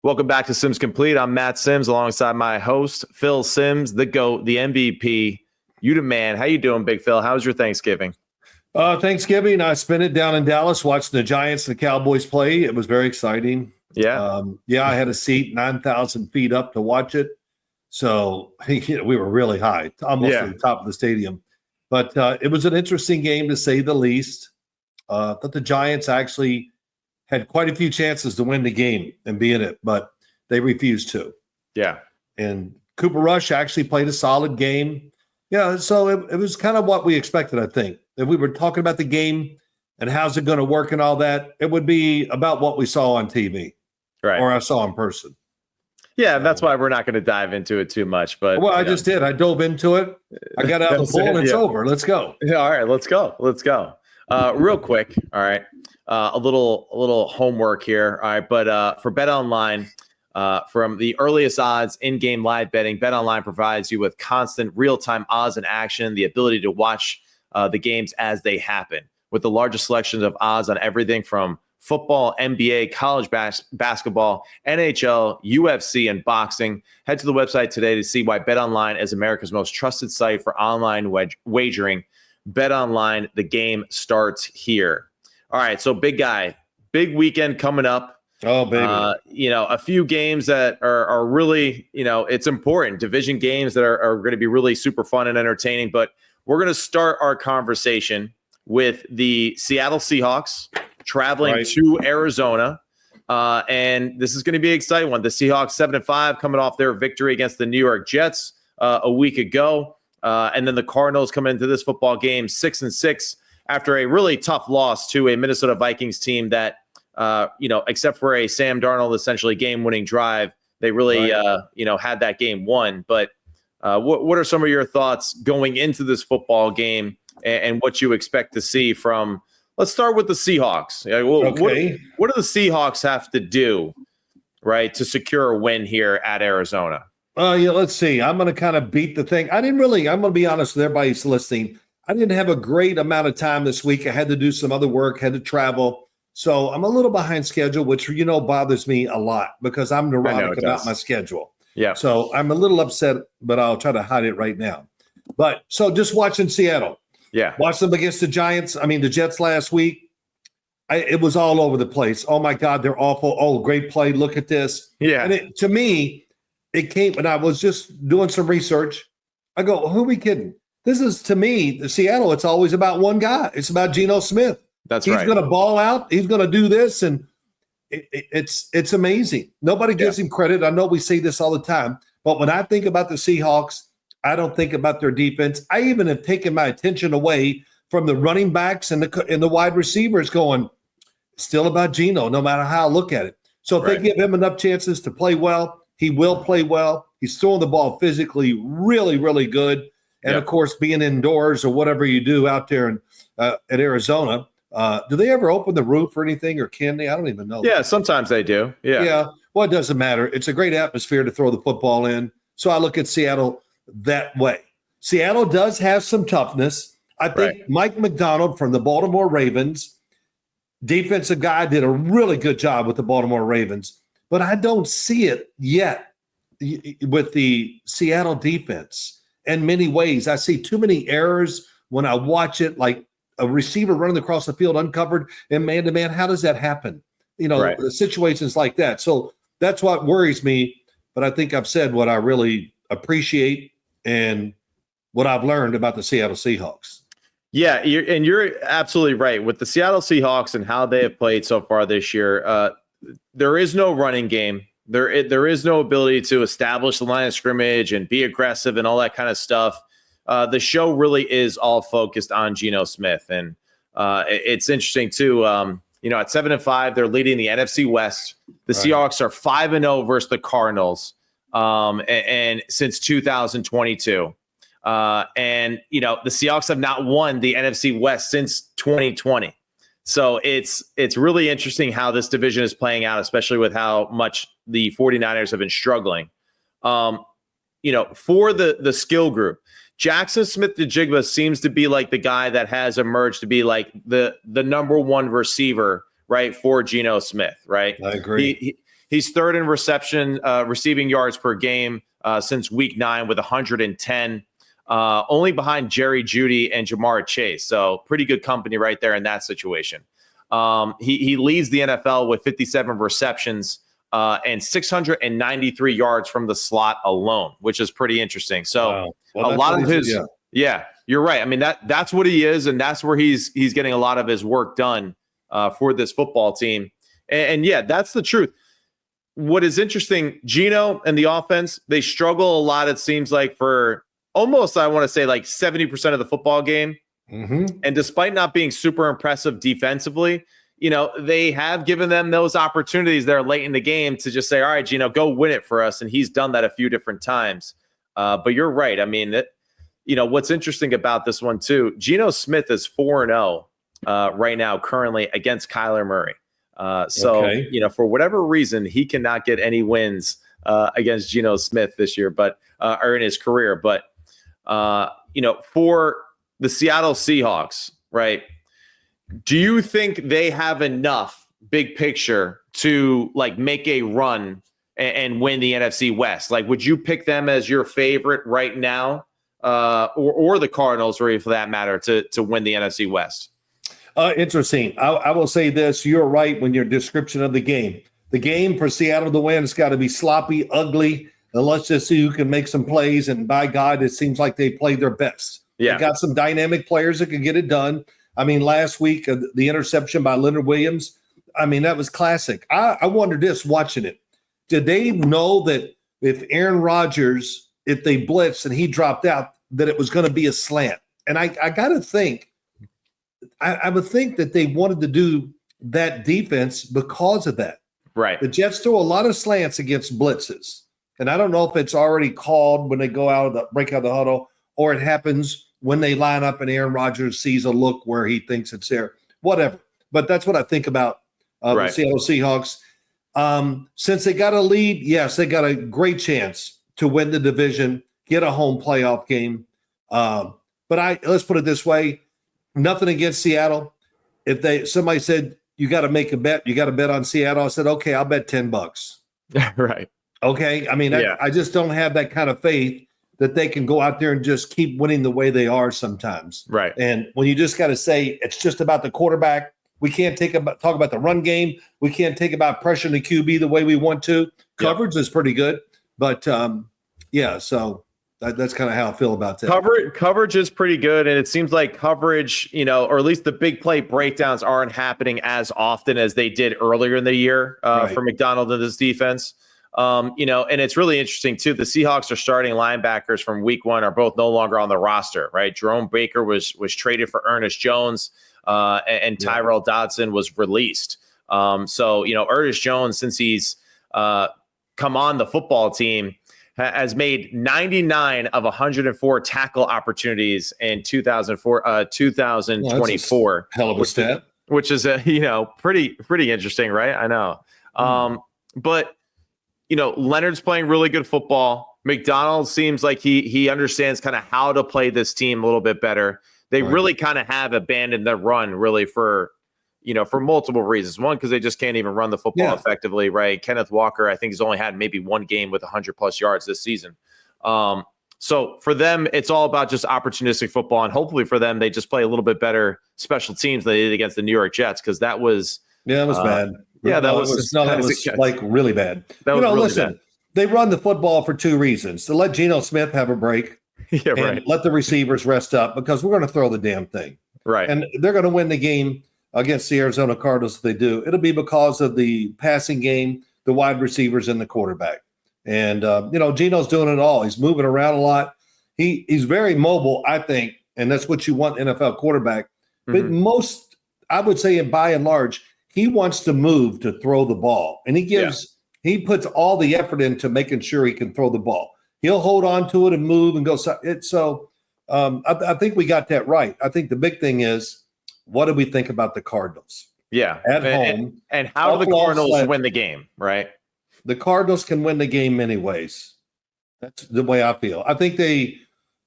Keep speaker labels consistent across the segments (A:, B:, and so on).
A: Welcome back to Sims Complete. I'm Matt Sims alongside my host, Phil Sims, the GOAT, the MVP. You the man. How you doing, Big Phil? How was your Thanksgiving?
B: Thanksgiving, I spent it down in Dallas watching the Giants and the Cowboys play. It was very exciting.
A: Yeah.
B: I had a seat 9,000 feet up to watch it. So we were really high, almost at the top of the stadium. But it was an interesting game, to say the least. But the Giants actually had quite a few chances to win the game and be in it, but they refused to.
A: Yeah.
B: And Cooper Rush actually played a solid game. Yeah, so it was kind of what we expected, I think. If we were talking about the game and how's it going to work and all that, it would be about what we saw on TV,
A: right,
B: or I saw in person.
A: Yeah, that's why we're not going to dive into it too much. But
B: I just did. I dove into it. I got out of the pool and it's over. Let's go.
A: Yeah, all right, let's go. Real quick, all right. A little homework here. All right, but for Bet Online, from the earliest odds in-game live betting, Bet Online provides you with constant real-time odds and action, the ability to watch the games as they happen, with the largest selection of odds on everything from football, NBA, college basketball, NHL, UFC, and boxing. Head to the website today to see why Bet Online is America's most trusted site for online wagering. Bet Online, the game starts here. All right, so big guy, big weekend coming up.
B: Oh, baby.
A: A few games that are really, it's important. Division games that are going to be really super fun and entertaining. But we're going to start our conversation with the Seattle Seahawks traveling to Arizona. And this is going to be an exciting one. The Seahawks 7-5 coming off their victory against the New York Jets a week ago. And then the Cardinals coming into this football game 6-6 after a really tough loss to a Minnesota Vikings team that, except for a Sam Darnold essentially game-winning drive, they really, had that game won. But what are some of your thoughts going into this football game and what you expect to see from? Let's start with the Seahawks. What do the Seahawks have to do, right, to secure a win here at Arizona?
B: Let's see. I'm going to kind of beat the thing. I'm going to be honest with everybody who's listening. I didn't have a great amount of time this week. I had to do some other work, had to travel. So I'm a little behind schedule, which, bothers me a lot because I'm neurotic about my schedule.
A: Yeah.
B: So I'm a little upset, but I'll try to hide it right now. But so just watching Seattle.
A: Yeah.
B: Watch them against the Jets last week. It was all over the place. Oh, my God, they're awful. Oh, great play. Look at this.
A: Yeah.
B: And to me, it came, and I was just doing some research. I go, who are we kidding? This is, to me, the Seattle, it's always about one guy. It's about Geno Smith.
A: That's right.
B: He's going to ball out. He's going to do this, and it's amazing. Nobody gives him credit. I know we say this all the time, but when I think about the Seahawks, I don't think about their defense. I even have taken my attention away from the running backs and the wide receivers going, still about Geno, no matter how I look at it. So if they give him enough chances to play well, he will play well. He's throwing the ball physically really, really good. And, of course, being indoors or whatever you do out there at Arizona, do they ever open the roof or anything, or can they? I don't even know.
A: Yeah, sometimes they do. Yeah.
B: Well, it doesn't matter. It's a great atmosphere to throw the football in. So I look at Seattle that way. Seattle does have some toughness. I think Mike McDonald from the Baltimore Ravens, defensive guy, did a really good job with the Baltimore Ravens. But I don't see it yet with the Seattle defense. In many ways, I see too many errors when I watch it, like a receiver running across the field uncovered and man-to-man. How does that happen? Situations like that. So that's what worries me. But I think I've said what I really appreciate and what I've learned about the Seattle Seahawks.
A: Yeah, you're absolutely right. With the Seattle Seahawks and how they have played so far this year, there is no running game. There is no ability to establish the line of scrimmage and be aggressive and all that kind of stuff. The show really is all focused on Geno Smith. And it's interesting, too. At 7-5, they're leading the NFC West. The Seahawks are 5-0 versus the Cardinals and since 2022. The Seahawks have not won the NFC West since 2020. So it's really interesting how this division is playing out, especially with how much the 49ers have been struggling. For the skill group, Jackson Smith-Njigba seems to be like the guy that has emerged to be like the number one receiver, right, for Geno Smith, right?
B: I agree.
A: He's third in receiving yards per game since week 9 with 110, only behind Jerry Jeudy and Jamar Chase. So pretty good company right there in that situation. He leads the NFL with 57 receptions and 693 yards from the slot alone, which is pretty interesting. So a lot of his, you're right. I mean, that's what he is, and that's where he's getting a lot of his work done for this football team. And yeah, that's the truth. What is interesting, Geno and the offense, they struggle a lot, it seems like, for almost, I want to say, like 70% of the football game.
B: Mm-hmm.
A: And despite not being super impressive defensively, they have given them those opportunities there late in the game to just say, all right, Geno, go win it for us. And he's done that a few different times. But you're right. I mean, what's interesting about this one, too, Geno Smith is 4-0 right now, currently, against Kyler Murray. For whatever reason, he cannot get any wins against Geno Smith this year, or in his career. But, for the Seattle Seahawks, right? Do you think they have enough big picture to make a run and win the NFC West? Like, would you pick them as your favorite right now, or the Cardinals, or for that matter, to win the NFC West?
B: Interesting. I will say this. You're right when your description of the game. The game for Seattle to win has got to be sloppy, ugly, and let's just see who can make some plays. And by God, it seems like they played their best.
A: Yeah.
B: They got some dynamic players that can get it done. I mean, last week, the interception by Leonard Williams, I mean, that was classic. I wondered this watching it. Did they know that if Aaron Rodgers, if they blitzed and he dropped out, that it was going to be a slant? And I got to think, I would think that they wanted to do that defense because of that.
A: Right.
B: The Jets throw a lot of slants against blitzes. And I don't know if it's already called when they go out of the break out of the huddle, or it happens when they line up and Aaron Rodgers sees a look where he thinks it's there, whatever. But that's what I think about the Seattle Seahawks. Since they got a lead, yes, they got a great chance to win the division, get a home playoff game. But let's put it this way, nothing against Seattle. If somebody said, you got to make a bet, you got to bet on Seattle, I said, okay, I'll bet $10.
A: Right.
B: Okay. I mean, I just don't have that kind of faith that they can go out there and just keep winning the way they are sometimes.
A: Right.
B: And when you just got to say it's just about the quarterback, we can't talk about the run game. We can't take about pressuring the QB the way we want to. Coverage is pretty good. But, so that's kind of how I feel about that.
A: Coverage is pretty good. And it seems like coverage, or at least the big play breakdowns aren't happening as often as they did earlier in the year for McDonald and this defense. And it's really interesting too. The Seahawks are starting linebackers from week 1 are both no longer on the roster, right? Jerome Baker was traded for Ernest Jones, and Tyrell Dodson was released. Ernest Jones, since he's come on the football team, has made 99 of 104 tackle opportunities in 2024.
B: Hell of a stat.
A: Which is pretty interesting, right? I know. But Leonard's playing really good football. McDonald seems like he understands kind of how to play this team a little bit better. They really kind of have abandoned the run really for multiple reasons. One, because they just can't even run the football effectively, right? Kenneth Walker, I think, has only had maybe one game with 100+ yards this season. So for them, it's all about just opportunistic football. And hopefully for them, they just play a little bit better special teams than they did against the New York Jets, because that was
B: that was bad.
A: Yeah, that was
B: like really bad.
A: That was really
B: listen,
A: bad.
B: They run the football for 2 reasons: to let Geno Smith have a break, and let the receivers rest up, because we're going to throw the damn thing.
A: Right.
B: And they're going to win the game against the Arizona Cardinals if they do. It'll be because of the passing game, the wide receivers, and the quarterback. And Geno's doing it all. He's moving around a lot. He's very mobile, I think, and that's what you want NFL quarterback. But most, I would say, by and large, he wants to move to throw the ball, and he puts all the effort into making sure he can throw the ball. He'll hold on to it and move and go. I think we got that right. I think the big thing is, what do we think about the Cardinals?
A: Yeah,
B: at home,
A: and how do the Cardinals win the game? Right.
B: The Cardinals can win the game many ways. That's the way I feel. I think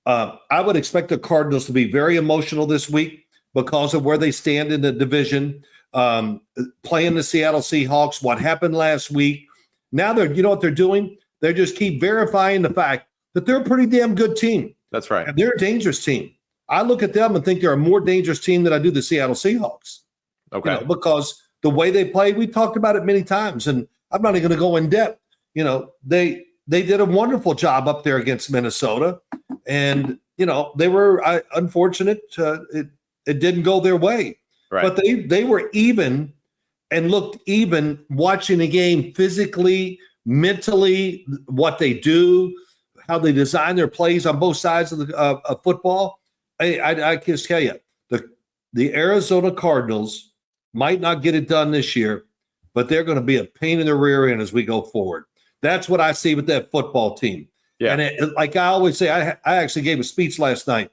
B: I would expect the Cardinals to be very emotional this week because of where they stand in the division. Playing the Seattle Seahawks, what happened last week, Now you know what they're doing? They just keep verifying the fact that they're a pretty damn good team.
A: That's right.
B: And they're a dangerous team. I look at them and think they're a more dangerous team than I do the Seattle Seahawks.
A: Okay.
B: Because the way they play, we talked about it many times, and I'm not even going to go in depth. They did a wonderful job up there against Minnesota, and they were unfortunate. It didn't go their way,
A: right.
B: But they were even and looked even watching the game physically, mentally, what they do, how they design their plays on both sides of football. I just tell you, the Arizona Cardinals might not get it done this year, but they're going to be a pain in the rear end as we go forward. That's what I see with that football team.
A: Yeah.
B: And like I always say, I actually gave a speech last night,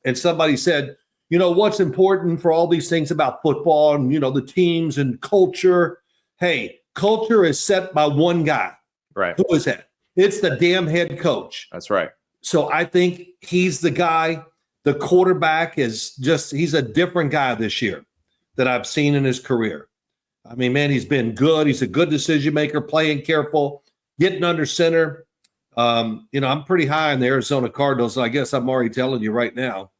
B: and somebody said, what's important for all these things about football and, the teams and culture. Hey, culture is set by one guy.
A: Right.
B: Who is that? It's the damn head coach.
A: That's right.
B: So I think he's the guy. The quarterback he's a different guy this year that I've seen in his career. I mean, man, he's been good. He's a good decision maker, playing careful, getting under center. I'm pretty high on the Arizona Cardinals, and I guess I'm already telling you right now,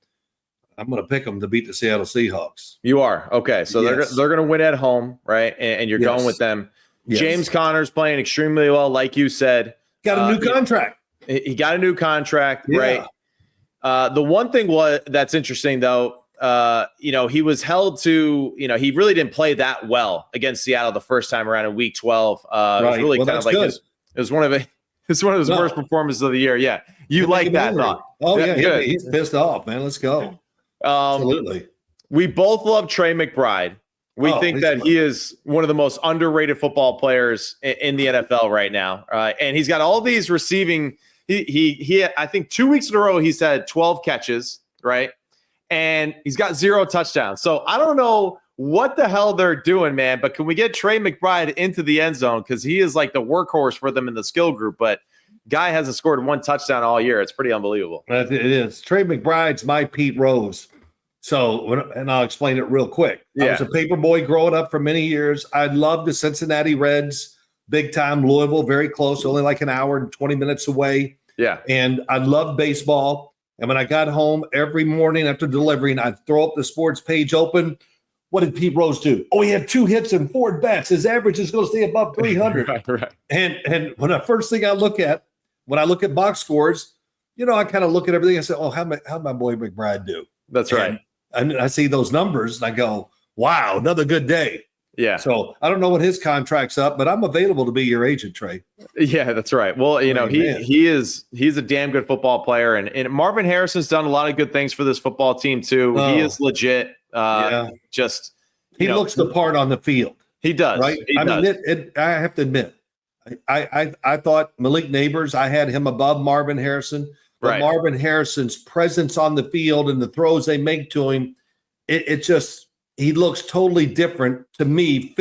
B: I'm going to pick them to beat the Seattle Seahawks.
A: You are? Okay. So
B: Yes.
A: they're going to win at home, right? And you're going with them. Yes. James Conner's playing extremely well, like you said.
B: Got a new contract.
A: He got a new contract, right? The one thing that's interesting, though, he was held to, he really didn't play that well against Seattle the first time around in Week 12. Right. It was really kind of like it was one of his worst performances of the year. Yeah, you like that thought?
B: Oh yeah, he's pissed off, man. Let's go. Absolutely.
A: We both love Trey McBride. We think that he is one of the most underrated football players in the NFL right now, and he's got all these receiving. He I think 2 weeks in a row he's had 12 catches, right? And he's got 0 touchdowns. So I don't know what the hell they're doing, man, but can we get Trey McBride into the end zone? Because he is like the workhorse for them in the skill group, but guy hasn't scored 1 touchdown all year. It's pretty unbelievable.
B: It is. Trey McBride's my Pete Rose. And I'll explain it real quick. I was a paper boy growing up for many years. I loved the Cincinnati Reds, big time. Louisville, very close, only like an hour and 20 minutes away.
A: Yeah.
B: And I loved baseball. And when I got home every morning after delivering, I'd throw up the sports page open. What did Pete Rose do? Oh, he had 2 hits and 4 at-bats. His average is going to stay above 300.
A: Right.
B: And when the first thing I look at, when I look at box scores, I kind of look at everything. I say, oh, how'd my boy McBride do?
A: That's right.
B: And I see those numbers and I go, wow, another good day.
A: Yeah.
B: So I don't know what his contract's up, but I'm available to be your agent, Trey.
A: Yeah, that's right. Well, he's a damn good football player, and Marvin Harrison's done a lot of good things for this football team too. He is legit.
B: He looks the part on the field.
A: He does.
B: Right. I have to admit, I thought Malik Neighbors, I had him above Marvin Harrison. But
A: right.
B: Marvin Harrison's presence on the field and the throws they make to him, he looks totally different to me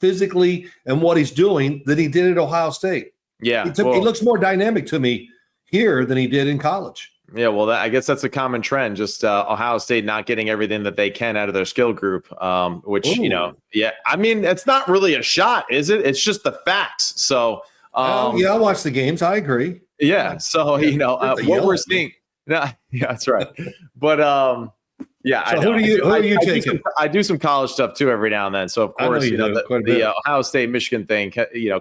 B: physically and what he's doing than he did at Ohio State.
A: Yeah.
B: He looks more dynamic to me here than he did in college.
A: Yeah, well, I guess that's a common trend, just Ohio State not getting everything that they can out of their skill group, which, I mean, it's not really a shot, is it? It's just the facts. So,
B: I watch the games. I agree.
A: Yeah. So, what we're seeing. Yeah, that's right. But, so
B: who are you taking?
A: I do some college stuff too every now and then. So, of course, the Ohio State Michigan thing,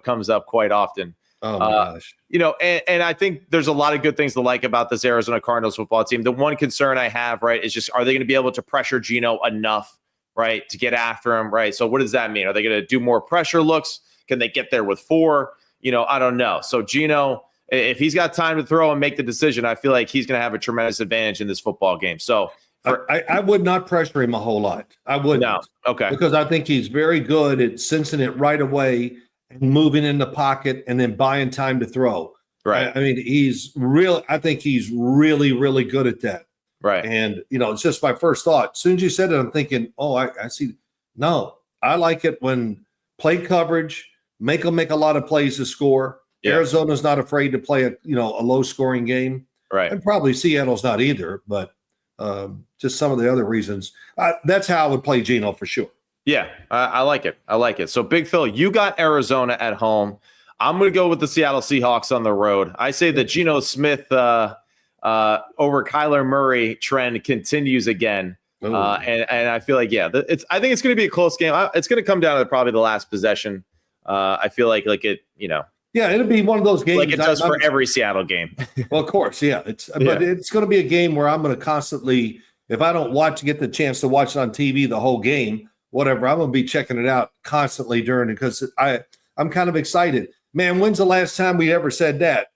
A: comes up quite often.
B: Oh, my gosh.
A: And I think there's a lot of good things to like about this Arizona Cardinals football team. The one concern I have, right, is just, are they going to be able to pressure Geno enough, right, to get after him, right? So what does that mean? Are they going to do more pressure looks? Can they get there with 4? I don't know. So Geno, if he's got time to throw and make the decision, I feel like he's going to have a tremendous advantage in this football game. So
B: I would not pressure him a whole lot. I wouldn't.
A: No. Okay.
B: Because I think he's very good at sensing it right away and moving in the pocket and then buying time to throw.
A: Right.
B: I mean, I think he's really, really good at that.
A: Right.
B: And, it's just my first thought. As soon as you said it, I'm thinking, I see. No, I like it when play coverage, make them make a lot of plays to score. Yeah. Arizona's not afraid to play a low scoring game.
A: Right.
B: And probably Seattle's not either, but just some of the other reasons. That's how I would play Geno for sure.
A: Yeah, I like it. So, Big Phil, you got Arizona at home. I'm going to go with the Seattle Seahawks on the road. I say the Geno Smith over Kyler Murray trend continues again. And I feel like, I think it's going to be a close game. It's going to come down to probably the last possession. I feel like it,
B: Yeah, it'll be one of those games
A: like it does for every Seattle game.
B: Well, of course, yeah. But it's going to be a game where I'm going to constantly, if I don't get the chance to watch it on TV the whole game, whatever, I'm going to be checking it out constantly during it because I'm kind of excited. Man, when's the last time we ever said that?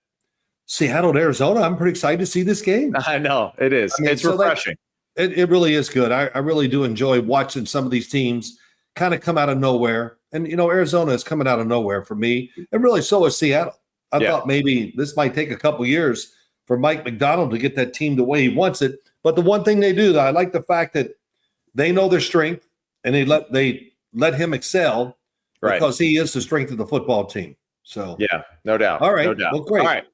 B: Seattle to Arizona, I'm pretty excited to see this game.
A: I know, it is. It's refreshing.
B: It really is good. I really do enjoy watching some of these teams kind of come out of nowhere. And, Arizona is coming out of nowhere for me. And really, so is Seattle. I thought maybe this might take a couple years for Mike Macdonald to get that team the way he wants it. But the one thing they do, I like the fact that they know their strength and they let him excel because he is the strength of the football team. So
A: no doubt.
B: All right.
A: No doubt.
B: Well, great.
A: All right.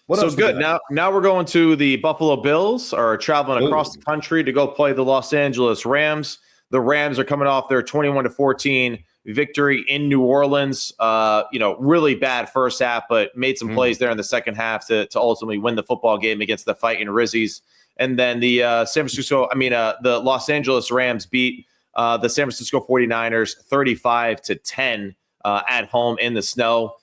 B: What else
A: good. Now we're going to the Buffalo Bills, are traveling across the country to go play the Los Angeles Rams. The Rams are coming off their 21-14 victory in New Orleans. Really bad first half, but made some plays there in the second half to ultimately win the football game against the Fighting Rizzies. And then the the Los Angeles Rams beat the San Francisco 49ers 35-10 at home in the snow,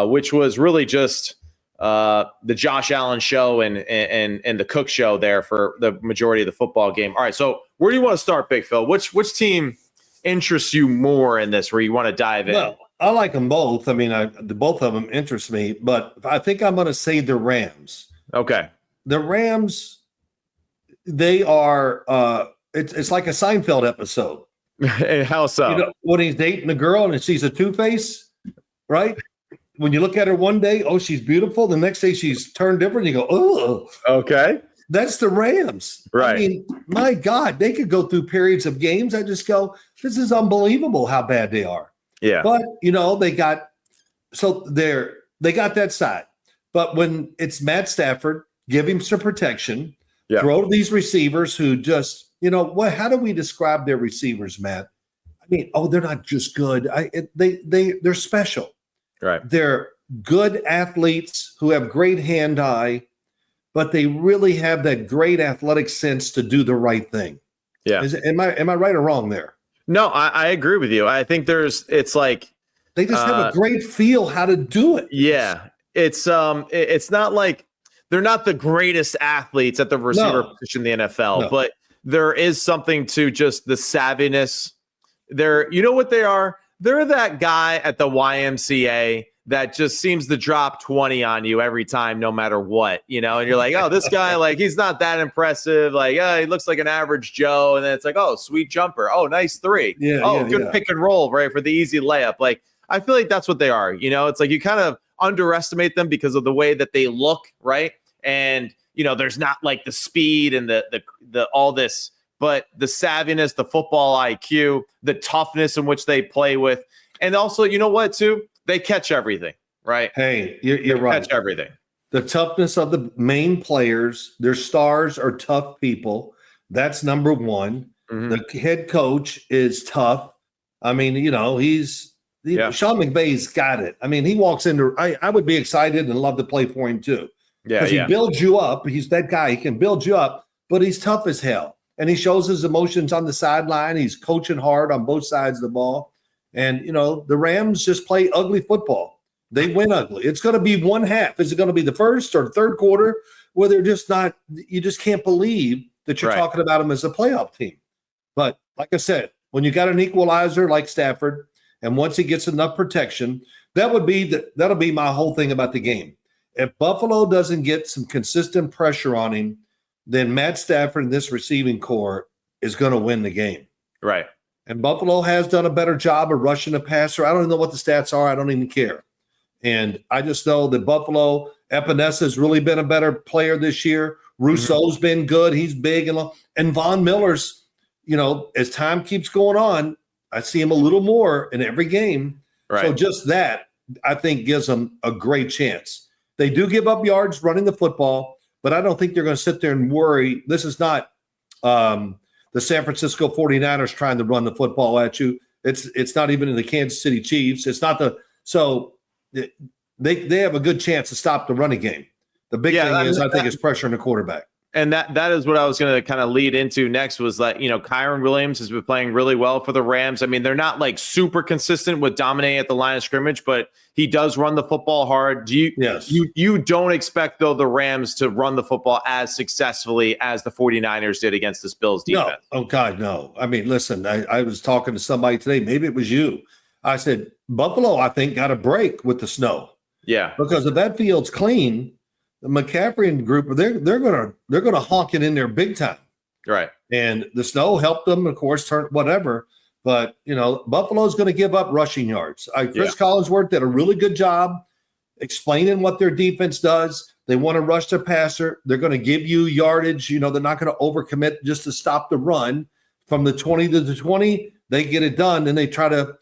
A: which was really just the Josh Allen show and the Cook show there for the majority of the football game. All right, so where do you want to start, Big Phil? Which team interests you more in this, where you want to dive in?
B: Well, I like them both. I mean, both of them interest me, but I think I'm going to say the Rams.
A: Okay.
B: The Rams, they are it's like a Seinfeld episode.
A: How so?
B: When he's dating a girl and she's a two-face, right? When you look at her one day, she's beautiful. The next day she's turned different. You go, oh.
A: Okay.
B: That's the Rams.
A: Right.
B: I mean, my God, they could go through periods of games. I just go, this is unbelievable how bad they are.
A: Yeah.
B: But, they got that side. But when it's Matt Stafford, give him some protection, throw to these receivers who just, how do we describe their receivers, Matt? I mean, they're not just good. They're special.
A: Right.
B: They're good athletes who have great hand-eye, but they really have that great athletic sense to do the right thing.
A: Yeah.
B: Am I right or wrong there?
A: No, I agree with you. I think it's like
B: they just have a great feel how to do it.
A: Yeah. It's not like they're not the greatest athletes at the receiver position in the NFL, but there is something to just the savviness. You know what they are? They're that guy at the YMCA that just seems to drop 20 on you every time, no matter what, and you're like, this guy, he's not that impressive. He looks like an average Joe. And then it's like, sweet jumper. Nice three. Good pick and roll, right? For the easy layup. I feel like that's what they are. It's like you kind of underestimate them because of the way that they look, right? And, there's not the speed and the all this, but the savviness, the football IQ, the toughness in which they play with. And also, you know what, too? They catch everything, right?
B: Hey, you're right.
A: Catch everything.
B: The toughness of the main players, their stars are tough people. That's number one. Mm-hmm. The head coach is tough. I mean, he's Sean McVay's got it. I mean, he walks into I would be excited and love to play for him too. Yeah. Because he builds you up. He's that guy. He can build you up, but he's tough as hell. And he shows his emotions on the sideline. He's coaching hard on both sides of the ball. And, the Rams just play ugly football. They win ugly. It's going to be one half. Is it going to be the first or third quarter where they're just not – you just can't believe that you're talking about them as a playoff team. But like I said, when you got an equalizer like Stafford, and once he gets enough protection, that'll be my whole thing about the game. If Buffalo doesn't get some consistent pressure on him, then Matt Stafford and this receiving core is going to win the game.
A: Right.
B: And Buffalo has done a better job of rushing the passer. I don't even know what the stats are. I don't even care. And I just know that Buffalo, Epinesa has really been a better player this year. Rousseau's been good. He's big. And Von Miller's, as time keeps going on, I see him a little more in every game. Right. So just that, I think, gives them a great chance. They do give up yards running the football, but I don't think they're going to sit there and worry. This is not the San Francisco 49ers trying to run the football at you. It's not even in the Kansas City Chiefs. It's not they have a good chance to stop the running game. The big thing is, I think, is pressuring the quarterback.
A: And that is what I was going to kind of lead into next was that, Kyron Williams has been playing really well for the Rams. I mean, they're not like super consistent with dominating at the line of scrimmage, but he does run the football hard. You don't expect, though, the Rams to run the football as successfully as the 49ers did against this Bills defense?
B: No. Oh, God, no. I mean, listen, I was talking to somebody today. Maybe it was you. I said, Buffalo, I think, got a break with the snow.
A: Yeah.
B: Because if that field's clean, the McCaffrey and group, they're gonna honk it in there big time.
A: Right.
B: And the snow helped them, of course, turn whatever. But Buffalo's going to give up rushing yards. Chris Collinsworth did a really good job explaining what their defense does. They want to rush the passer. They're going to give you yardage. They're not going to overcommit just to stop the run from the 20 to the 20. They get it done, and they try to,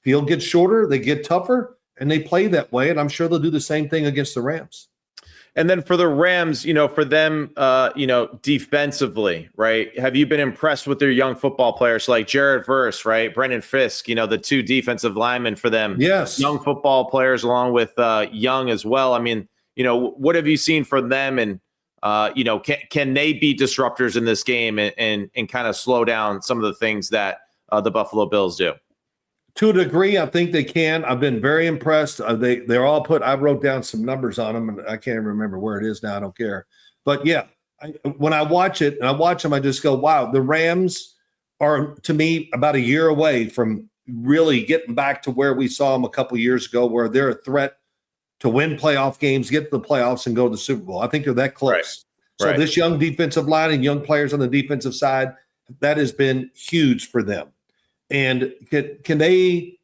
B: field gets shorter, they get tougher, and they play that way. And I'm sure they'll do the same thing against the Rams.
A: And then for the Rams, for them, defensively, right? Have you been impressed with their young football players like Jared Verse, right? Brendan Fisk, the two defensive linemen for them.
B: Yes.
A: Young football players along with Young as well. I mean, what have you seen from them? And, can they be disruptors in this game and kind of slow down some of the things that the Buffalo Bills do?
B: To a degree, I think they can. I've been very impressed. They're all I wrote down some numbers on them, and I can't remember where it is now. I don't care. But yeah, when I watch it and I watch them, I just go, wow, the Rams are, to me, about a year away from really getting back to where we saw them a couple years ago, where they're a threat to win playoff games, get to the playoffs, and go to the Super Bowl. I think they're that close. Right. So this young defensive line and young players on the defensive side, that has been huge for them. And can they,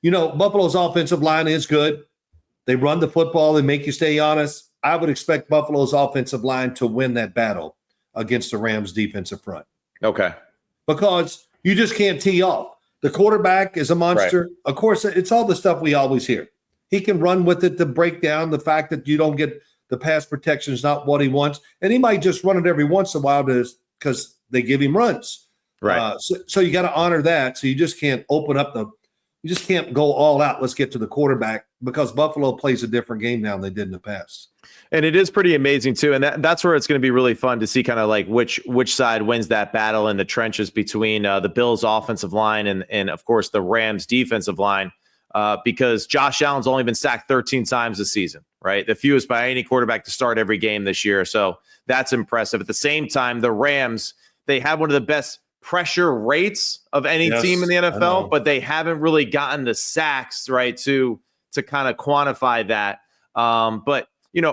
B: Buffalo's offensive line is good. They run the football. They make you stay honest. I would expect Buffalo's offensive line to win that battle against the Rams' defensive front.
A: Okay.
B: Because you just can't tee off. The quarterback is a monster. Right. Of course, it's all the stuff we always hear. He can run with it to break down the fact that you don't get the pass protection is not what he wants. And he might just run it every once in a while because they give him runs.
A: Right.
B: So you got to honor that. So you just can't you just can't go all out. Let's get to the quarterback, because Buffalo plays a different game now than they did in the past.
A: And it is pretty amazing too. And that's where it's going to be really fun to see kind of like which side wins that battle in the trenches between the Bills offensive line and of course the Rams defensive line, because Josh Allen's only been sacked 13 times this season, right? The fewest by any quarterback to start every game this year. So that's impressive. At the same time, the Rams, they have one of the best pressure rates of any team in the NFL, but they haven't really gotten the sacks, right, to kind of quantify that. But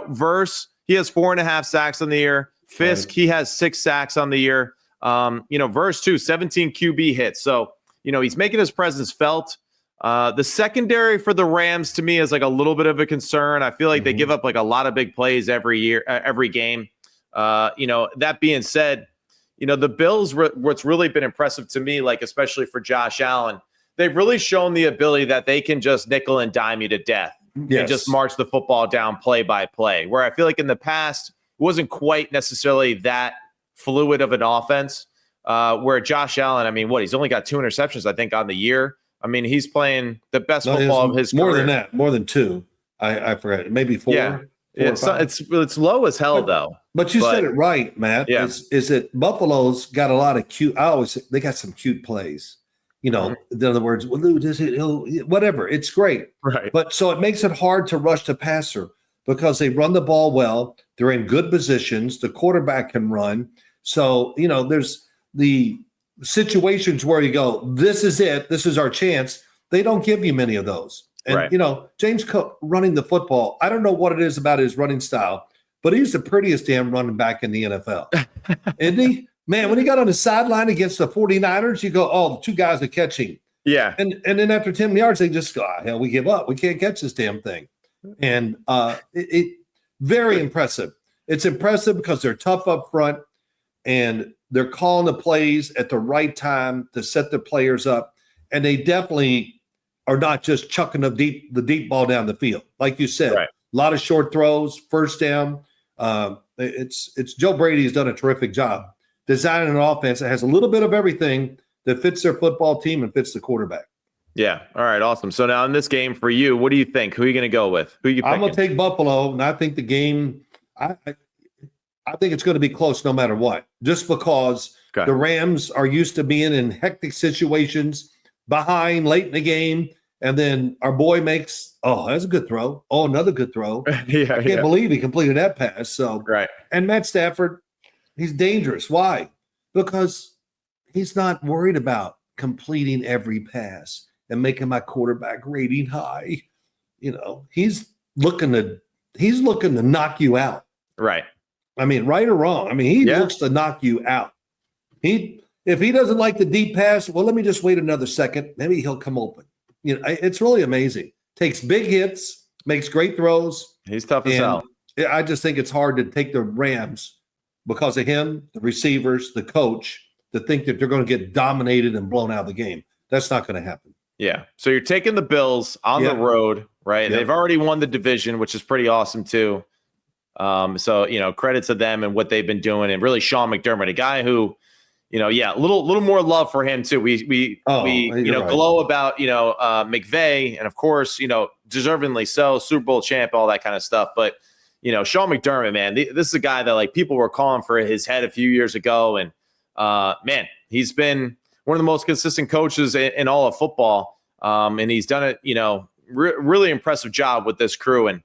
A: Verse, he has 4.5 sacks on the year. Fisk, he has 6 sacks on the year. Verse too, 17 QB hits. So, he's making his presence felt. The secondary for the Rams to me is like a little bit of a concern. I feel like they give up like a lot of big plays every game. That being said, the Bills, what's really been impressive to me, like especially for Josh Allen, they've really shown the ability that they can just nickel and dime you to death and just march the football down play by play. Where I feel like in the past, it wasn't quite necessarily that fluid of an offense. Where Josh Allen, I mean, he's only got 2 interceptions, I think, on the year. I mean, he's playing the best football of his career.
B: More than that, more than 2. I forgot, maybe 4.
A: Yeah. It's low as hell, though.
B: But you said it right, Matt.
A: Yeah.
B: Is that Buffalo's got a lot of cute? They got some cute plays. In other words, whatever. It's great,
A: right?
B: But so it makes it hard to rush the passer because they run the ball well. They're in good positions. The quarterback can run. So there's the situations where you go, this is it. This is our chance. They don't give you many of those. And, James Cook running the football, I don't know what it is about his running style, but he's the prettiest damn running back in the NFL. Isn't he? Man, when he got on the sideline against the 49ers, you go, the 2 guys are catching.
A: Yeah.
B: And then after 10 yards, they just go, hell, we give up. We can't catch this damn thing. And very impressive. It's impressive because they're tough up front and they're calling the plays at the right time to set the players up. And they definitely are not just chucking the deep ball down the field. Like you said,
A: right.
B: A lot of short throws, first down. It's Joe Brady's done a terrific job designing an offense that has a little bit of everything that fits their football team and fits the quarterback.
A: Yeah. All right. Awesome. So now in this game for you, what do you think? Who are you going to go with? Who are you picking?
B: I'm going to take Buffalo, and I think the game, I think it's going to be close no matter what, just because the Rams are used to being in hectic situations, behind late in the game, and then our boy makes, that's a good throw. Oh, another good throw. I can't believe he completed that pass. So, and Matt Stafford, he's dangerous. Why? Because he's not worried about completing every pass and making my quarterback rating high. He's looking to knock you out.
A: Right.
B: I mean, right or wrong. I mean, he looks to knock you out. If he doesn't like the deep pass, well, let me just wait another second. Maybe he'll come open. It's really amazing. Takes big hits, makes great throws.
A: He's tough as hell.
B: I just think it's hard to take the Rams because of him, the receivers, the coach, to think that they're going to get dominated and blown out of the game. That's not going to happen.
A: Yeah. So you're taking the Bills on the road, right? They've already won the division, which is pretty awesome too. So, credit to them and what they've been doing. And really Sean McDermott, a guy who, a little more love for him too. We glow about, McVay, and of course, deservingly so, Super Bowl champ, all that kind of stuff. But, Sean McDermott, man, this is a guy that like people were calling for his head a few years ago. And man, he's been one of the most consistent coaches in all of football. And he's done it, really impressive job with this crew. And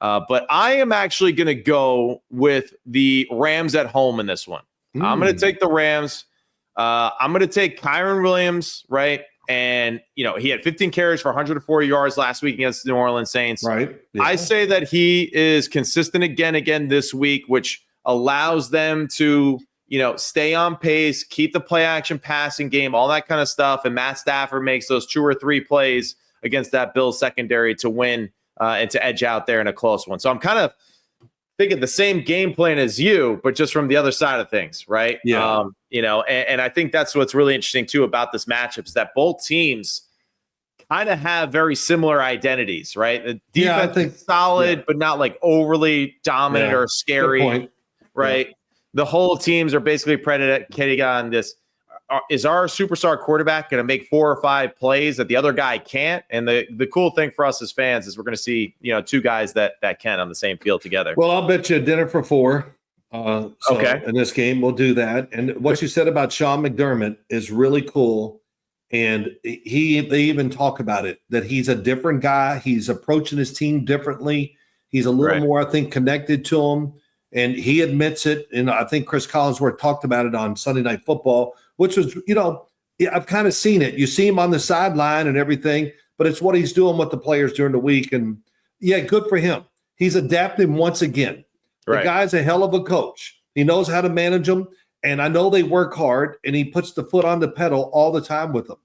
A: but I am actually going to go with the Rams at home in this one. I'm going to take the Rams. I'm going to take Kyron Williams, right? And, he had 15 carries for 140 yards last week against the New Orleans Saints.
B: Right. Yeah.
A: I say that he is consistent again this week, which allows them to, stay on pace, keep the play action passing game, all that kind of stuff. And Matt Stafford makes those 2 or 3 plays against that Bills secondary to win and to edge out there in a close one. So I'm kind of thinking the same game plan as you, but just from the other side of things, right?
B: Yeah.
A: And I think that's what's really interesting too about this matchup is that both teams kind of have very similar identities, right? The defense is solid, but not like overly dominant or scary, right? Yeah. The whole teams are basically predicated on this. Is our superstar quarterback going to make 4 or 5 plays that the other guy can't? And the cool thing for us as fans is we're going to see, 2 guys that can on the same field together.
B: Well, I'll bet you a dinner for 4. In this game, we'll do that. And what you said about Sean McDermott is really cool. And they even talk about it, that he's a different guy. He's approaching his team differently. He's a little more, I think, connected to him. And he admits it. And I think Chris Collinsworth talked about it on Sunday Night Football, which was, I've kind of seen it. You see him on the sideline and everything, but it's what he's doing with the players during the week. And good for him. He's adapting once again. The guy's a hell of a coach. He knows how to manage them. And I know they work hard, and he puts the foot on the pedal all the time with them.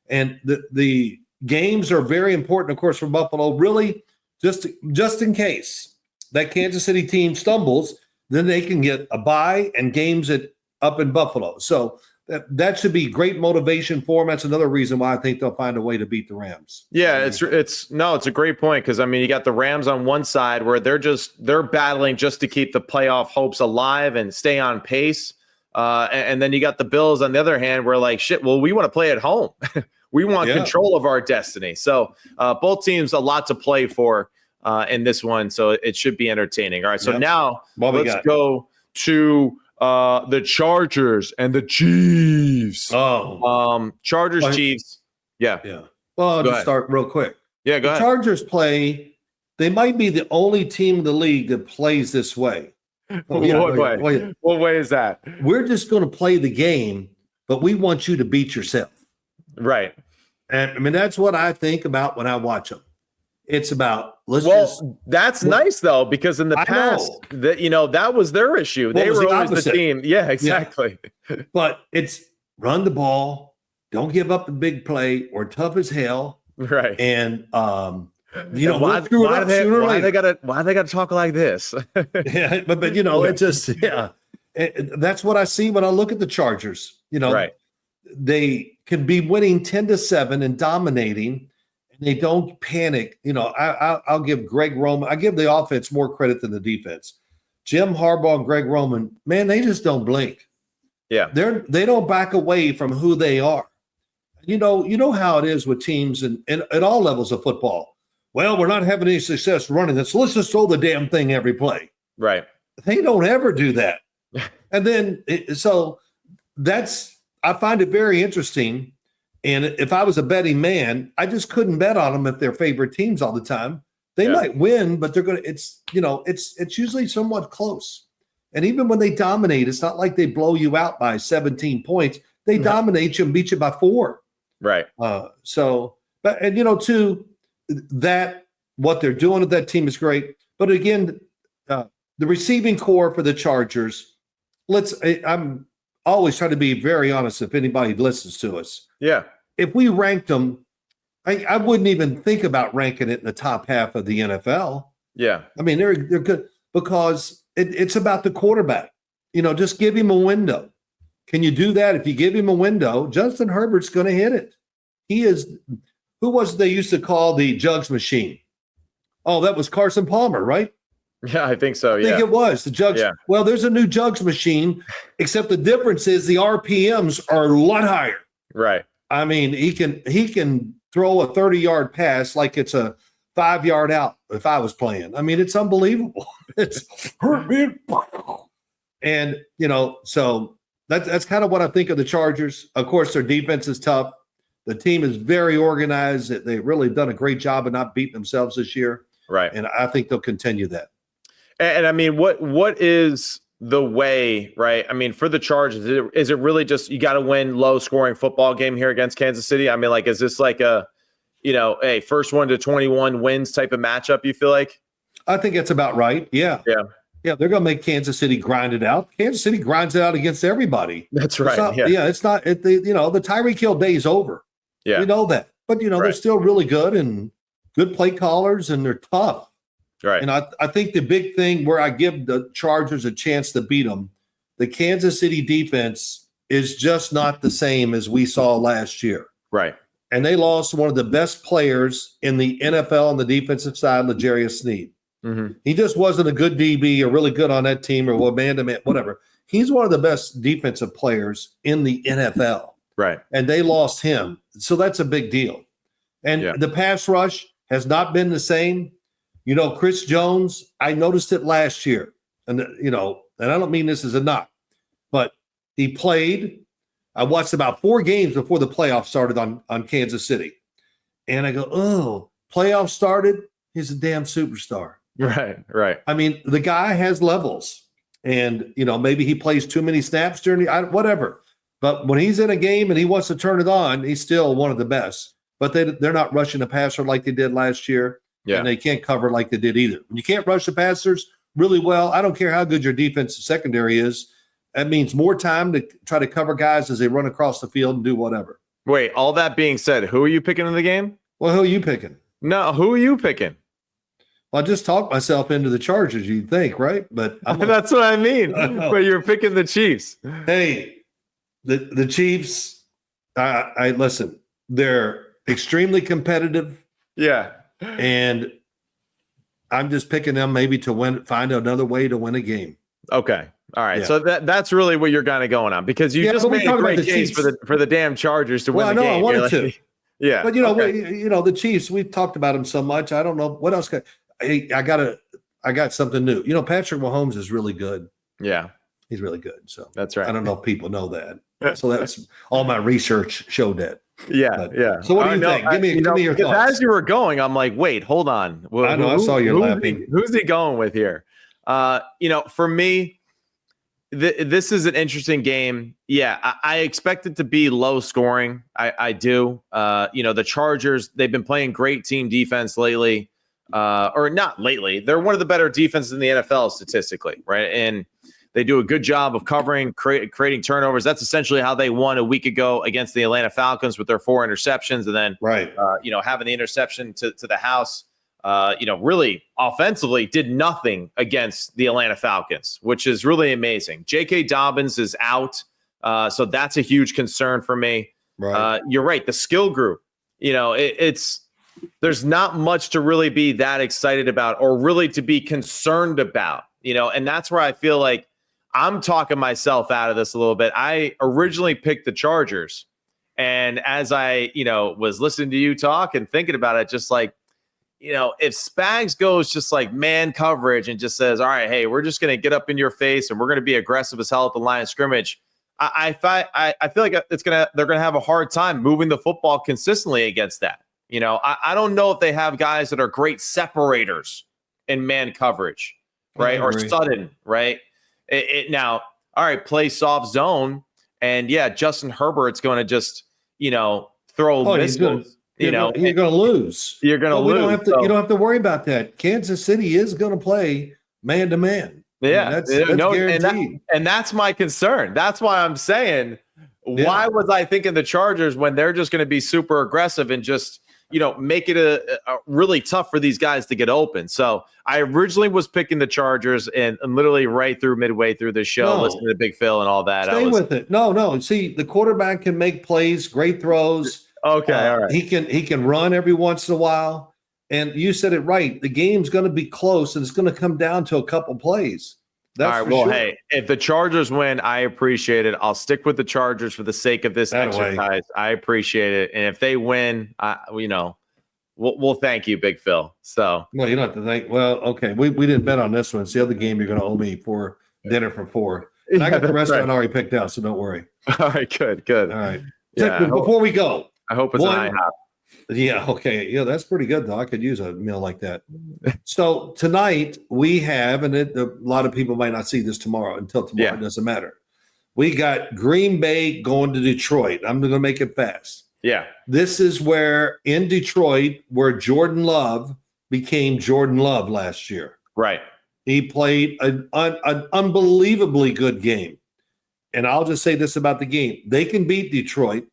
B: And the games are very important, of course, for Buffalo, really just in case that Kansas City team stumbles, then they can get a bye and games up in Buffalo. So that should be great motivation for them. That's another reason why I think they'll find a way to beat the Rams.
A: Yeah, it's a great point because you got the Rams on one side where they're battling just to keep the playoff hopes alive and stay on pace, and then you got the Bills on the other hand where we want to play at home, we want control of our destiny. So both teams a lot to play for in this one, so it should be entertaining. All right, so now let's go to the Chargers and the Chiefs. Chargers, Chiefs. Yeah.
B: Well, I'll just start real quick.
A: Yeah, go ahead.
B: Chargers they might be the only team in the league that plays this way.
A: What way is that?
B: We're just going to play the game, but we want you to beat yourself.
A: Right.
B: And that's what I think about when I watch them. It's about
A: that's nice though, because in the past that was their issue. They were always the team. Yeah, exactly.
B: Yeah. But it's run the ball, don't give up the big play. We're tough as hell.
A: Right.
B: And
A: why they gotta talk like this?
B: but it's just that's what I see when I look at the Chargers. They can be winning 10-7 and dominating. They don't panic. I'll give Greg Roman. I give the offense more credit than the defense. Jim Harbaugh and Greg Roman, man, they just don't blink.
A: Yeah,
B: they don't back away from who they are. You know how it is with teams and at all levels of football. Well, we're not having any success running this. So let's just throw the damn thing every play.
A: Right.
B: They don't ever do that. And then, so I find it very interesting. And if I was a betting man, I just couldn't bet on them if they're favorite teams all the time. They might win, but it's usually somewhat close. And even when they dominate, it's not like they blow you out by 17 points. They dominate you and beat you by 4.
A: Right.
B: Too, that what they're doing with that team is great. But again, the receiving core for the Chargers, I'm always trying to be very honest if anybody listens to us.
A: Yeah.
B: If we ranked them, I wouldn't even think about ranking it in the top half of the NFL.
A: Yeah.
B: I mean, they're good because it's about the quarterback. Just give him a window. Can you do that? If you give him a window, Justin Herbert's going to hit it. He is. Who was it they used to call the jugs machine? Oh, that was Carson Palmer, right?
A: Yeah, I think so.
B: I think it was the jugs. Yeah. Well, there's a new jugs machine, except the difference is the RPMs are a lot higher.
A: Right.
B: I mean, he can throw a 30-yard pass like it's a 5-yard out if I was playing. I mean, it's unbelievable. It's and so that's kind of what I think of the Chargers. Of course, their defense is tough. The team is very organized. They've really done a great job of not beating themselves this year.
A: Right.
B: And I think they'll continue that.
A: And I mean, what is the way, right? I mean, for the Chargers, is it really just you got to win low-scoring football game here against Kansas City? I mean, like, is this like a first 1 to 21 wins type of matchup, you feel like?
B: I think that's about right. Yeah.
A: Yeah.
B: Yeah, they're going to make Kansas City grind it out. Kansas City grinds it out against everybody.
A: That's right.
B: It's not the Tyreek Hill day is over.
A: Yeah.
B: We know that. But, they're still really good and good play callers, and they're tough.
A: Right.
B: And I think the big thing where I give the Chargers a chance to beat them, the Kansas City defense is just not the same as we saw last year.
A: Right.
B: And they lost one of the best players in the NFL on the defensive side, L'Jarius Sneed. Mm-hmm. He just wasn't a good DB or really good on that team or man-to-man, whatever. He's one of the best defensive players in the NFL.
A: Right.
B: And they lost him. So that's a big deal. And the pass rush has not been the same. Chris Jones, I noticed it last year. And, and I don't mean this as a knock, but he played. I watched about 4 games before the playoffs started on Kansas City. And I go, oh, playoffs started? He's a damn superstar.
A: Right.
B: I mean, the guy has levels. And, maybe he plays too many snaps during whatever. But when he's in a game and he wants to turn it on, he's still one of the best. But they're not rushing the passer like they did last year. Yeah. And they can't cover like they did either. When you can't rush the passers really well, I don't care how good your defensive secondary is. That means more time to try to cover guys as they run across the field and do whatever.
A: Wait, all that being said, who are you picking in the game?
B: Well, who are you picking?
A: No, who are you picking?
B: Well, I just talked myself into the Chargers, you'd think, right? But
A: that's what I mean. But you're picking the Chiefs.
B: Hey, the Chiefs, I listen, they're extremely competitive.
A: Yeah.
B: And I'm just picking them maybe to find another way to win a game.
A: Okay. All right. Yeah. So that's really what you're kind of going on because you just made a great case for the damn Chargers to win the game.
B: I wanted to.
A: Yeah.
B: But the Chiefs, we've talked about them so much. I don't know what else. I got something new. Patrick Mahomes is really good.
A: Yeah.
B: He's really good. So
A: that's right.
B: I don't know if people know that. So that's all my research showed that.
A: Yeah.
B: So what do you think? Give me your thoughts.
A: As you were going, I'm like, wait, hold on.
B: Well, I know. I saw you laughing.
A: Who's he going with here? For me, this is an interesting game. Yeah, I expect it to be low scoring. I do. The Chargers, they've been playing great team defense lately. Or not lately. They're one of the better defenses in the NFL statistically, right? And they do a good job of covering, creating turnovers. That's essentially how they won a week ago against the Atlanta Falcons with their 4 interceptions, and then having the interception to the house. Really offensively did nothing against the Atlanta Falcons, which is really amazing. J.K. Dobbins is out, so that's a huge concern for me. Right. You're right. The skill group, there's not much to really be that excited about or really to be concerned about, and that's where I feel like I'm talking myself out of this a little bit. I originally picked the Chargers, And as I, was listening to you talk and thinking about it, just like, if Spags goes just like man coverage and just says, all right, hey, we're just going to get up in your face and we're going to be aggressive as hell at the line of scrimmage. I feel like they're going to have a hard time moving the football consistently against that. I don't know if they have guys that are great separators in man coverage, right? Or sudden, right? Now, all right, play soft zone. And yeah, Justin Herbert's going to just, throw missiles.
B: You're going to lose.
A: You're going to lose.
B: You don't have to worry about that. Kansas City is going to play man to man.
A: Yeah,
B: that's guaranteed.
A: And that's my concern. That's why I'm saying, why was I thinking the Chargers when they're just going to be super aggressive and just, make it a really tough for these guys to get open. So I originally was picking the Chargers and literally midway through the show, listening to Big Phil and all that.
B: Stay with it. No. See, the quarterback can make plays, great throws.
A: Okay, all right.
B: He can run every once in a while. And you said it right. The game's going to be close, and it's going to come down to a couple plays. That's all right.
A: Well,
B: sure.
A: Hey, if the Chargers win, I appreciate it. I'll stick with the Chargers for the sake of this exercise. I appreciate it. And if they win, we'll thank you, Big Phil. So,
B: well, you don't have to thank. Well, okay, we didn't bet on this one. It's the other game you're going to owe me for dinner for 4. And I got the restaurant already picked out, so don't worry.
A: All right, good.
B: All right. Yeah, before we go,
A: I hope it's an IHOP.
B: Yeah, okay. Yeah, that's pretty good, though. I could use a meal like that. So tonight we have, and a lot of people might not see this until tomorrow. Yeah. It doesn't matter. We got Green Bay going to Detroit. I'm going to make it fast.
A: Yeah.
B: This is where, in Detroit, where Jordan Love became Jordan Love last year.
A: Right.
B: He played an unbelievably good game. And I'll just say this about the game. They can beat Detroit,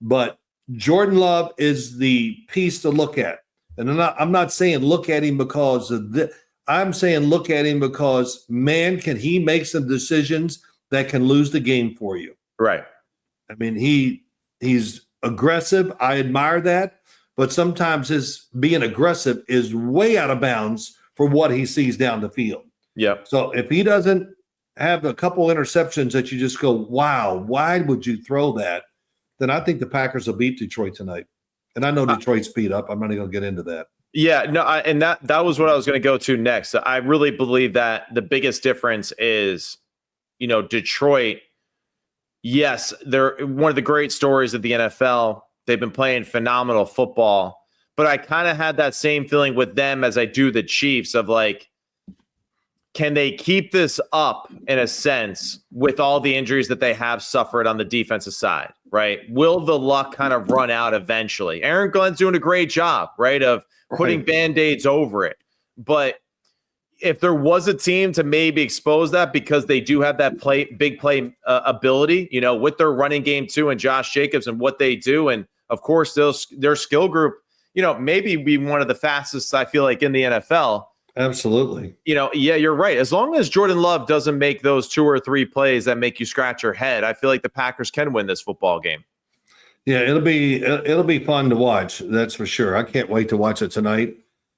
B: but Jordan Love is the piece to look at. And I'm not saying look at him because of this. I'm saying look at him because, man, can he make some decisions that can lose the game for you.
A: Right.
B: I mean, he's aggressive. I admire that. But sometimes his being aggressive is way out of bounds for what he sees down the field.
A: Yep.
B: So if he doesn't have a couple interceptions that you just go, wow, why would you throw that? Then I think the Packers will beat Detroit tonight. And I know Detroit's beat up. I'm not even going to get into that.
A: Yeah, no, and that was what I was going to go to next. I really believe that the biggest difference is, Detroit, yes, they're one of the great stories of the NFL. They've been playing phenomenal football. But I kind of had that same feeling with them as I do the Chiefs of like, can they keep this up in a sense with all the injuries that they have suffered on the defensive side, right? Will the luck kind of run out eventually? Aaron Glenn's doing a great job, right, of putting Band-Aids over it. But if there was a team to maybe expose that because they do have that big play ability, with their running game too and Josh Jacobs and what they do. And, of course, their skill group, maybe be one of the fastest, I feel like, in the NFL.
B: Absolutely.
A: Yeah, you're right. As long as Jordan Love doesn't make those 2 or 3 plays that make you scratch your head, I feel like the Packers can win this football game.
B: Yeah, it'll be fun to watch. That's for sure. I can't wait to watch it tonight.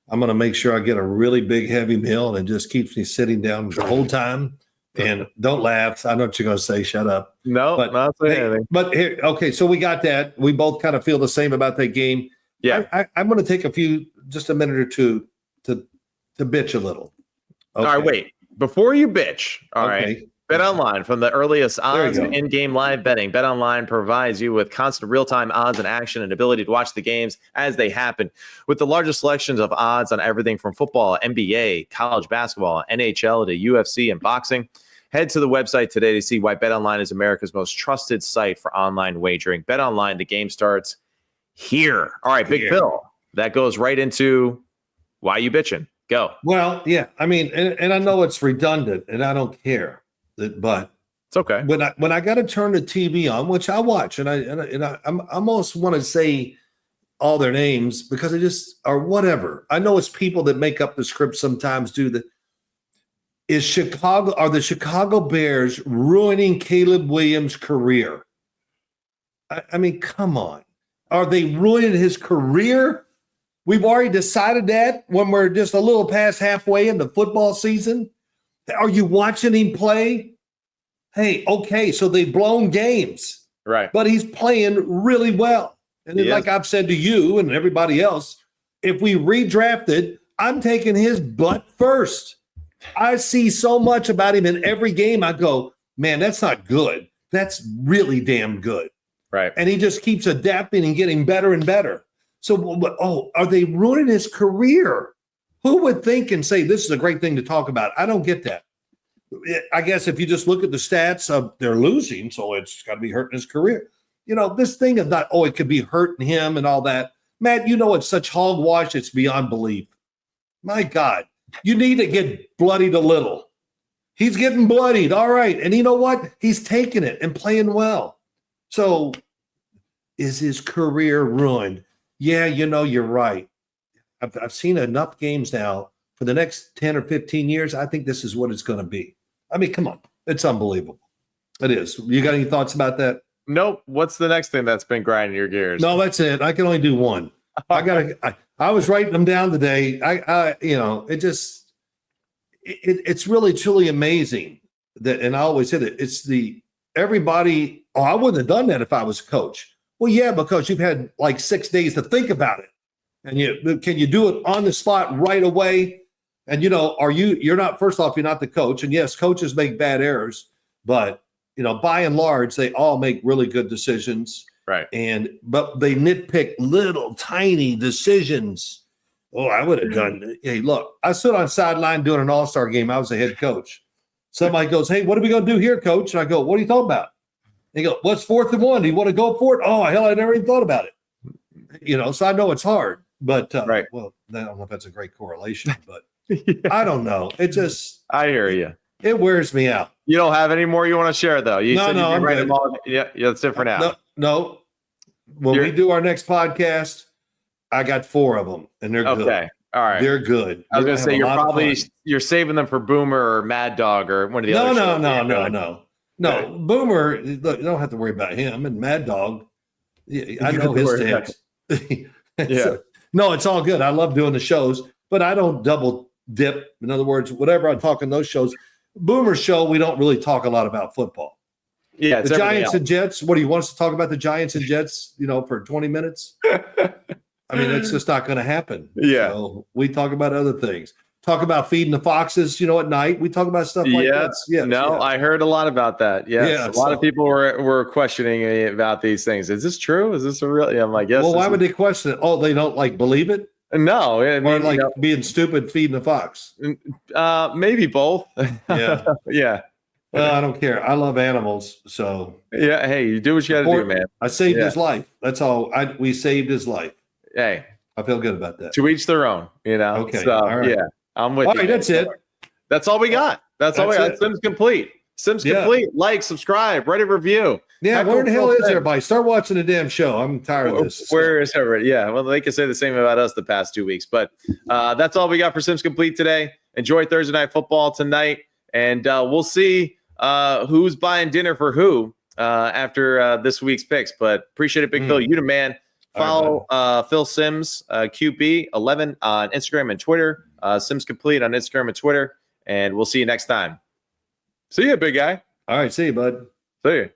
B: I'm going to make sure I get a really big, heavy meal and it just keeps me sitting down the whole time. And don't laugh. I know what you're going to say. Shut up.
A: No, not saying anything.
B: But here, okay, so we got that. We both kind of feel the same about that game.
A: Yeah,
B: I'm going to take just a minute or two to bitch a little.
A: Okay. All right, wait. Before you bitch, all right. BetOnline, from the earliest odds and in-game live betting. BetOnline provides you with constant real-time odds and action and ability to watch the games as they happen. With the largest selections of odds on everything from football, NBA, college basketball, NHL to UFC and boxing. Head to the website today to see why BetOnline is America's most trusted site for online wagering. BetOnline, the game starts here. All right, Big Phil. That goes right into why you bitching. Go.
B: Well, yeah. I mean, and I know it's redundant, and I don't care, but
A: it's okay.
B: When I got to turn the TV on, which I watch, and I almost want to say all their names because I just or whatever. I know it's people that make up the script sometimes. Are the Chicago Bears ruining Caleb Williams' career? I mean, come on. Are they ruining his career? We've already decided that when we're just a little past halfway in the football season. Are you watching him play? Hey, okay, so they've blown games.
A: Right.
B: But he's playing really well. And then, like I've said to you and everybody else, if we redrafted, I'm taking his butt first. I see so much about him in every game. I go, man, that's not good. That's really damn good.
A: Right.
B: And he just keeps adapting and getting better and better. So, are they ruining his career? Who would think and say this is a great thing to talk about? I don't get that. I guess if you just look at the stats of they're losing, so it's got to be hurting his career. This thing of not, it could be hurting him and all that. Matt, it's such hogwash, it's beyond belief. My God, you need to get bloodied a little. He's getting bloodied. All right. And you know what? He's taking it and playing well. So is his career ruined? Yeah, you're right. I've seen enough games now for the next 10 or 15 years. I think this is what it's going to be. I mean, come on. It's unbelievable. It is. You got any thoughts about that?
A: Nope. What's the next thing that's been grinding your gears?
B: No, that's it. I can only do one. I was writing them down today. It's really truly amazing that, and I always said it, it's everybody, I wouldn't have done that if I was a coach. Well, yeah, because you've had like 6 days to think about it. And can you do it on the spot right away? And you're not, first off, you're not the coach. And yes, coaches make bad errors, but by and large, they all make really good decisions.
A: Right.
B: But they nitpick little tiny decisions. I would have done. Hey, look, I stood on sideline doing an all-star game. I was a head coach. Somebody goes, hey, what are we going to do here, coach? And I go, what are you talking about? They go, what's 4th and 1? Do you want to go for it? Oh, hell, I never even thought about it. So I know it's hard. But,
A: right.
B: Well, I don't know if that's a great correlation, but I don't know. It just.
A: I hear you.
B: It wears me out.
A: You don't have any more you want to share, though?
B: No,
A: I'm ready. Yeah, it's different now.
B: No. When we do our next podcast, I got 4 of them, and they're good.
A: Okay. All right.
B: They're good.
A: I was going to say you're saving them for Boomer or Mad Dog or one of the other shows.
B: No. Boomer, look, you don't have to worry about him. And Mad Dog, I know his takes.
A: Yeah.
B: No, it's all good. I love doing the shows, but I don't double dip. In other words, whatever I talk in those shows, Boomer's show, we don't really talk a lot about football.
A: Yeah,
B: the Giants and Jets. What do you want us to talk about the Giants and Jets? For 20 minutes? I mean, it's just not going to happen.
A: Yeah.
B: So we talk about other things. Talk about feeding the foxes. At night we talk about stuff like that.
A: Yeah. No, I heard a lot about that. Yes. Yeah. A lot of people were questioning me about these things. Is this true? Is this a real? I'm like, yes.
B: Well, why would they question it? Oh, they don't believe it.
A: No,
B: or being stupid, feeding the fox.
A: Maybe both.
B: Yeah.
A: Yeah.
B: Well, I don't care. I love animals, so
A: yeah. Hey, you do what you got to do, man.
B: I saved his life. That's all. We saved his life.
A: Hey,
B: I feel good about that.
A: To each their own.
B: Okay.
A: So, all right. Yeah, I'm with you.
B: All right, that's it.
A: That's all we got. That's all we got. Sims complete. Sims complete. Like, subscribe, write a review.
B: Yeah, where the hell is everybody? Start watching the damn show. I'm tired of this.
A: Where is Herbert? Yeah, well, they can say the same about us the past 2 weeks. But that's all we got for Sims Complete today. Enjoy Thursday Night Football tonight. And we'll see who's buying dinner for who after this week's picks. But appreciate it, Big Phil. You the man. Follow Phil Sims, QB11 on Instagram and Twitter. Sims Complete on Instagram and Twitter. And we'll see you next time. See you, big guy.
B: All right, see you, bud.
A: See you.